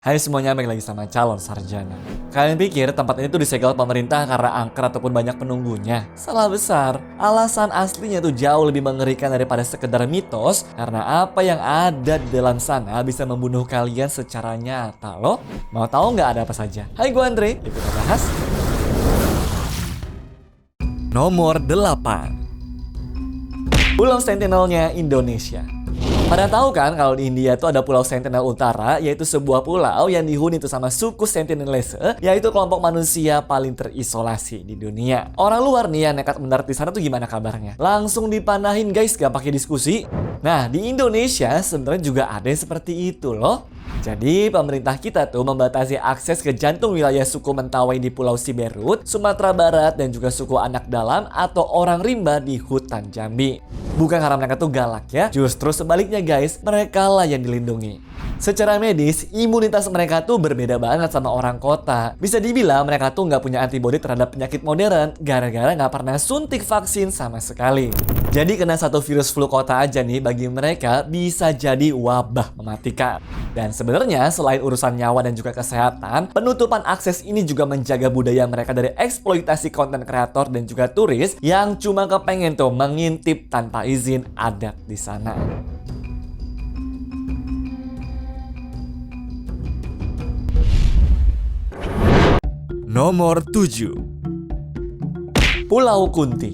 Hai semuanya, balik lagi sama calon sarjana. Kalian pikir tempat ini tuh disegel pemerintah karena angker ataupun banyak penunggunya? Salah besar. Alasan aslinya tuh jauh lebih mengerikan daripada sekedar mitos, karena apa yang ada di dalam sana bisa membunuh kalian secara nyata loh. Mau tahu nggak ada apa saja? Hai, gue Andre, ikut kita bahas. Nomor 8. Pulau Sentinelnya Indonesia. Pada tahu kan kalau di India tuh ada Pulau Sentinel Utara, yaitu sebuah pulau yang dihuni tuh sama suku Sentinelese, yaitu kelompok manusia paling terisolasi di dunia. Orang luar nih yang nekat mendarat di sana tuh gimana kabarnya? Langsung dipanahin guys, gak pakai diskusi. Nah, di Indonesia sebenarnya juga ada yang seperti itu loh. Jadi pemerintah kita tuh membatasi akses ke jantung wilayah suku Mentawai di Pulau Siberut, Sumatera Barat, dan juga suku Anak Dalam atau orang rimba di hutan Jambi. Bukan karena mereka tuh galak ya, justru sebaliknya guys, mereka lah yang dilindungi. Secara medis, imunitas mereka tuh berbeda banget sama orang kota. Bisa dibilang mereka tuh nggak punya antibodi terhadap penyakit modern, gara-gara nggak pernah suntik vaksin sama sekali. Jadi kena satu virus flu kota aja nih, bagi mereka bisa jadi wabah mematikan. Dan sebenarnya selain urusan nyawa dan juga kesehatan, penutupan akses ini juga menjaga budaya mereka dari eksploitasi konten kreator dan juga turis yang cuma kepengen tuh mengintip tanpa izin adat di sana. Nomor 7. Pulau Kunti.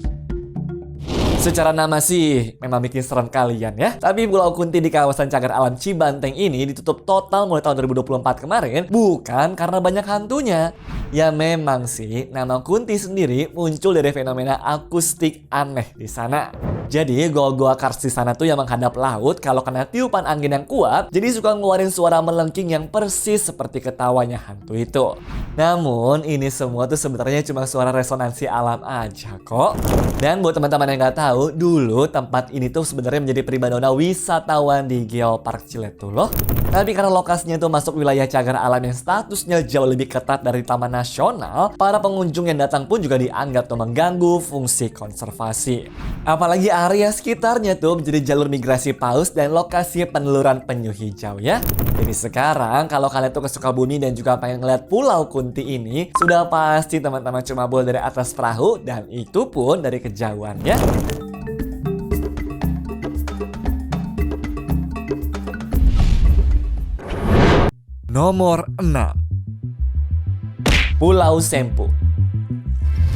Secara nama sih memang bikin serem kalian ya. Tapi Pulau Kunti di kawasan Cagar Alam Cibanteng ini ditutup total mulai tahun 2024 kemarin bukan karena banyak hantunya. Ya memang sih, nama Kunti sendiri muncul dari fenomena akustik aneh di sana. Jadi goa-goa kars di sana tuh yang menghadap laut, kalau kena tiupan angin yang kuat, jadi suka ngeluarin suara melengking yang persis seperti ketawanya hantu itu. Namun ini semua tuh sebenarnya cuma suara resonansi alam aja kok. Dan buat teman-teman yang nggak tahu, dulu tempat ini tuh sebenarnya menjadi primadona wisatawan di Geopark Ciletu loh. Tapi karena lokasinya itu masuk wilayah cagar alam yang statusnya jauh lebih ketat dari taman nasional, para pengunjung yang datang pun juga dianggap tuh mengganggu fungsi konservasi. Apalagi area sekitarnya tuh menjadi jalur migrasi paus dan lokasi peneluran penyu hijau ya. Jadi sekarang kalau kalian tuh ke Sukabumi dan juga pengen ngeliat Pulau Kunti ini, sudah pasti teman-teman cuma boleh dari atas perahu dan itu pun dari kejauhan ya. Nomor 6. Pulau Sempu.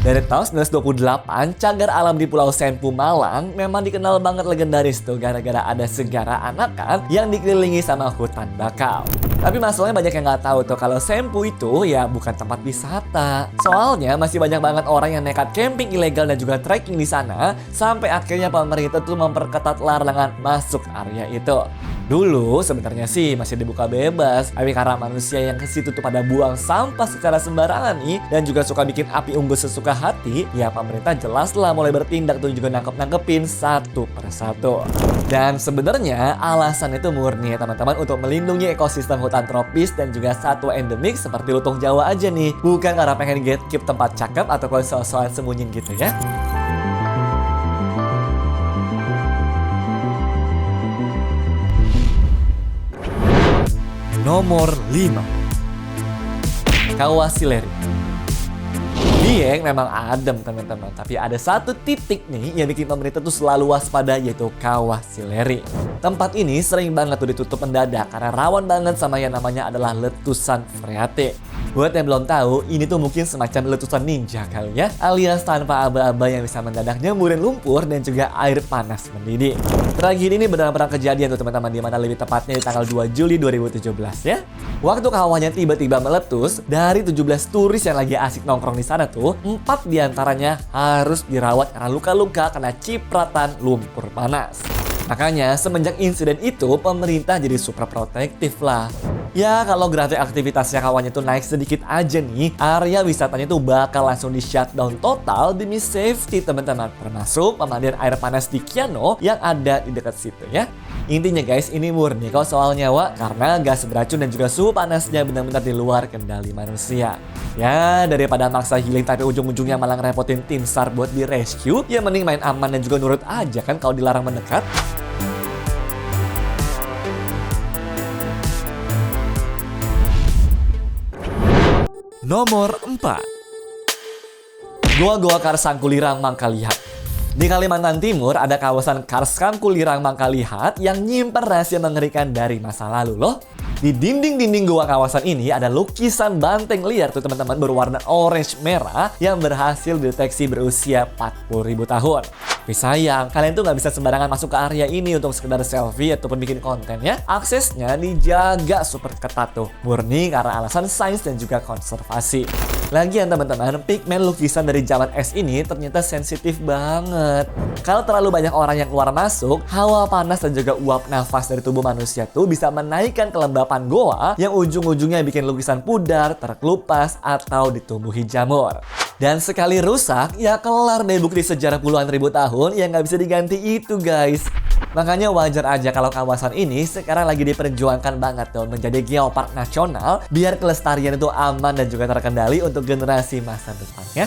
Dari tahun 1928, cagar alam di Pulau Sempu Malang memang dikenal banget legendaris tuh gara-gara ada segara anakan yang dikelilingi sama hutan bakau. Tapi masalahnya banyak yang nggak tahu tuh kalau Sempu itu ya bukan tempat wisata. Soalnya masih banyak banget orang yang nekat camping ilegal dan juga trekking di sana sampai akhirnya pemerintah tuh memperketat larangan masuk area itu. Dulu sebenarnya sih masih dibuka bebas, tapi karena manusia yang ke situ tuh pada buang sampah secara sembarangan nih dan juga suka bikin api unggun sesuka hati, ya pemerintah jelaslah mulai bertindak tuh juga nangkep-nangkepin satu persatu. Dan sebenarnya alasan itu murni ya teman-teman untuk melindungi ekosistem hutan tropis dan juga satwa endemik seperti lutung Jawa aja nih, bukan karena pengen gatekeep tempat cakep atau soal-soal sembunyiin gitu ya. Nomor 5. Kawah Sileri. Dieng memang adem teman-teman, tapi ada satu titik nih yang bikin pemerintah tuh selalu waspada, yaitu Kawah Sileri. Tempat ini sering banget tuh ditutup mendadak karena rawan banget sama yang namanya adalah letusan freatik. Buat yang belum tahu, ini tuh mungkin semacam letusan ninja kali ya, alias tanpa aba-aba yang bisa mendadak nyemurin lumpur dan juga air panas mendidih. Tragedi ini benar-benar kejadian tuh teman-teman, di mana lebih tepatnya di tanggal 2 Juli 2017 ya. Waktu kawahnya tiba-tiba meletus, dari 17 turis yang lagi asik nongkrong di sana tuh, 4 diantaranya harus dirawat karena luka-luka kena cipratan lumpur panas. Makanya semenjak insiden itu pemerintah jadi super protektif lah. Ya kalau grafik aktivitasnya kawannya tuh naik sedikit aja nih, area wisatanya tuh bakal langsung di shutdown total demi safety teman-teman. Termasuk pemandian air panas di Kiano yang ada di dekat situ ya. Intinya guys, ini murni kok soal nyawa karena gas beracun dan juga suhu panasnya benar-benar di luar kendali manusia. Ya daripada maksa healing tapi ujung-ujungnya malah ngerepotin tim SAR buat di rescue, ya mending main aman dan juga nurut aja kan kalau dilarang mendekat. Nomor 4. Goa-goa Kars Sangkulirang Mangkalihat. Di Kalimantan Timur ada kawasan Kars Sangkulirang Mangkalihat yang nyimpen rahasia mengerikan dari masa lalu loh. Di dinding-dinding goa kawasan ini ada lukisan banteng liar tuh teman-teman berwarna orange merah yang berhasil dideteksi berusia 40.000 tahun. Tapi sayang, kalian tuh nggak bisa sembarangan masuk ke area ini untuk sekedar selfie ataupun bikin konten ya. Aksesnya dijaga super ketat tuh, murni karena alasan sains dan juga konservasi. Lagian teman-teman, pigmen lukisan dari zaman es ini ternyata sensitif banget. Kalau terlalu banyak orang yang keluar masuk, hawa panas dan juga uap nafas dari tubuh manusia tuh bisa menaikkan kelembapan goa yang ujung-ujungnya bikin lukisan pudar, terkelupas, atau ditumbuhi jamur. Dan sekali rusak, ya kelar deh bukti sejarah puluhan ribu tahun yang nggak bisa diganti itu guys. Makanya wajar aja kalau kawasan ini sekarang lagi diperjuangkan banget tuh menjadi geopark nasional biar kelestarian itu aman dan juga terkendali untuk generasi masa depannya.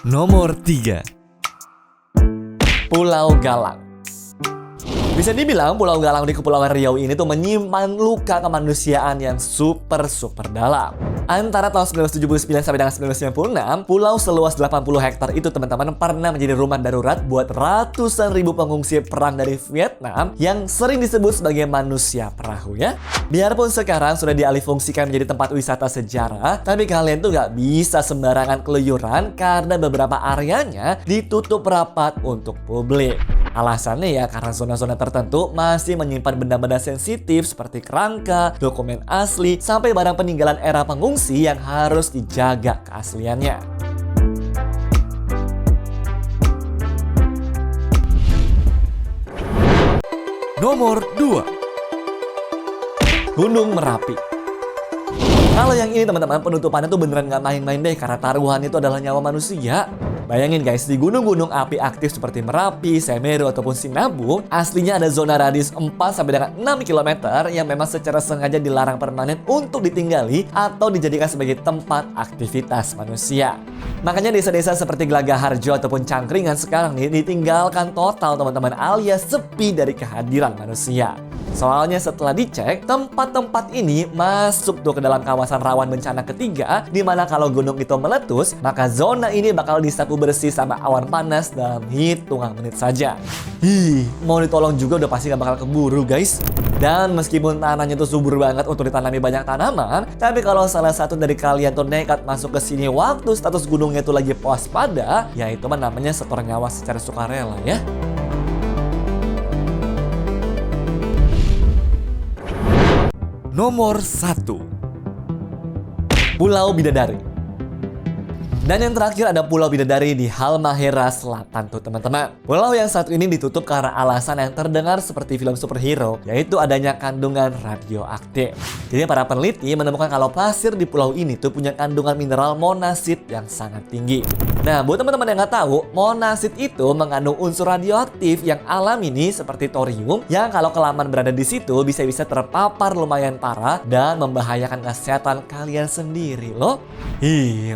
Nomor 3. Pulau Galang. Bisa dibilang Pulau Galang di Kepulauan Riau ini tuh menyimpan luka kemanusiaan yang super dalam. Antara tahun 1979 sampai dengan 1996, pulau seluas 80 hektar itu teman-teman pernah menjadi rumah darurat buat ratusan ribu pengungsi perang dari Vietnam yang sering disebut sebagai manusia perahu ya. Biarpun sekarang sudah dialihfungsikan menjadi tempat wisata sejarah, tapi kalian tuh gak bisa sembarangan keluyuran karena beberapa areanya ditutup rapat untuk publik. Alasannya ya karena zona-zona tertentu masih menyimpan benda-benda sensitif seperti kerangka, dokumen asli, sampai barang peninggalan era pengungsi yang harus dijaga keasliannya. Nomor 2. Gunung Merapi. Kalau yang ini teman-teman penutupannya tuh beneran gak main-main deh karena taruhan itu adalah nyawa manusia. Bayangin guys, di gunung-gunung api aktif seperti Merapi, Semeru, ataupun Sinabung, aslinya ada zona radius 4 sampai dengan 6 km yang memang secara sengaja dilarang permanen untuk ditinggali atau dijadikan sebagai tempat aktivitas manusia. Makanya desa-desa seperti Gelagaharjo ataupun Cangkringan sekarang nih ditinggalkan total teman-teman alias sepi dari kehadiran manusia. Soalnya setelah dicek, tempat-tempat ini masuk tuh ke dalam kawasan rawan bencana ketiga, di mana kalau gunung itu meletus, maka zona ini bakal disapu bersih sama awan panas dalam hitungan menit saja. Mau ditolong juga udah pasti gak bakal keburu guys. Dan meskipun tanahnya tuh subur banget untuk ditanami banyak tanaman, tapi kalau salah satu dari kalian tuh nekat masuk ke sini waktu status gunungnya tuh lagi waspada, ya itu mah namanya setor nyawa secara sukarela ya. Nomor 1. Pulau Bidadari. Dan yang terakhir ada Pulau Bidadari di Halmahera Selatan tuh teman-teman. Pulau yang satu ini ditutup karena alasan yang terdengar seperti film superhero, yaitu adanya kandungan radioaktif. Jadi para peneliti menemukan kalau pasir di pulau ini tuh punya kandungan mineral monasit yang sangat tinggi. Nah, buat teman-teman yang nggak tahu, monasit itu mengandung unsur radioaktif yang alami nih seperti thorium yang kalau kelamaan berada di situ bisa-bisa terpapar lumayan parah dan membahayakan kesehatan kalian sendiri loh.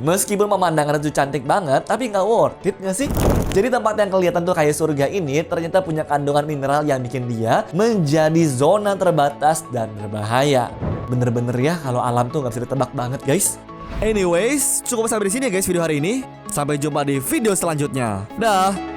Meskipun pemandangan itu cantik banget, tapi nggak worth it nggak sih? Jadi tempat yang kelihatan tuh kayak surga ini ternyata punya kandungan mineral yang bikin dia menjadi zona terbatas dan berbahaya. Bener-bener ya kalau alam tuh nggak bisa ditebak banget guys. Anyways, cukup sampai di sini ya guys video hari ini. Sampai jumpa di video selanjutnya. Dah.